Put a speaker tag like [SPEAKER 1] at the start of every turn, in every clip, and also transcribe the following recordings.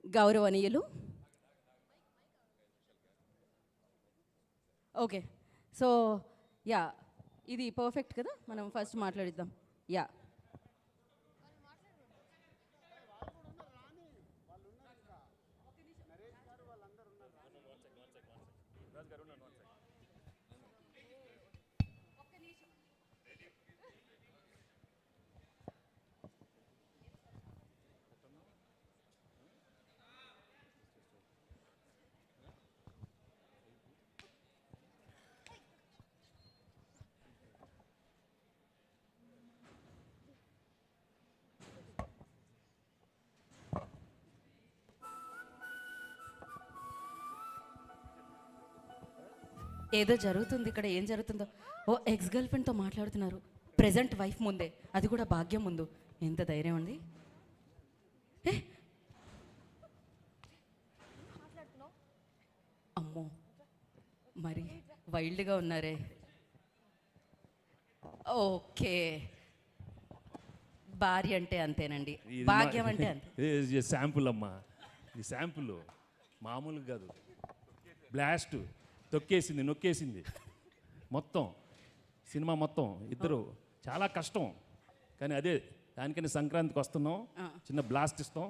[SPEAKER 1] గౌరవనీయులు. Okay, so yeah, ఇది perfect కదా, మనం ఫస్ట్ మాట్లాడిద్దాం. యా, ఏదో జరుగుతుంది ఇక్కడ. ఏం జరుగుతుందో? ఓ, ఎక్స్ గర్ల్ ఫ్రెండ్తో మాట్లాడుతున్నారు ప్రెజెంట్ వైఫ్ ముందే, అది కూడా భాగ్యం ముందు. ఎంత ధైర్యం ఉంది! ఏ అమ్మో, మరి వైల్డ్గా ఉన్నారే. ఓకే, భార్య అంటే అంతేనండి, భాగ్యం అంటే అంతే.
[SPEAKER 2] శాంపుల్ అమ్మా, ఈ శాంపుల్ మామూలుగా కాదు. బ్లాస్ట్ తొక్కేసింది, నొక్కేసింది మొత్తం సినిమా మొత్తం. ఇద్దరు చాలా కష్టం, కానీ అదే దానికని సంక్రాంతికి వస్తున్నాం, చిన్న బ్లాస్ట్ ఇస్తాం.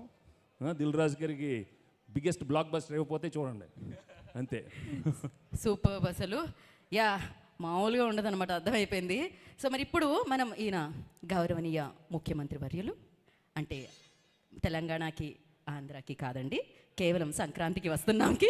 [SPEAKER 2] దిల్ రాజు గారికి బిగ్గెస్ట్ బ్లాక్ బస్టర్ అయిపోతే చూడండి, అంతే.
[SPEAKER 1] సూపర్ అసలు. యా, మామూలుగా ఉండదన్నమాట, అర్థమైపోయింది. సో మరి ఇప్పుడు మనం ఈయన గౌరవనీయ ముఖ్యమంత్రి వర్యులు, అంటే తెలంగాణకి ఆంధ్రాకి కాదండి, కేవలం సంక్రాంతికి వస్తున్నాంకి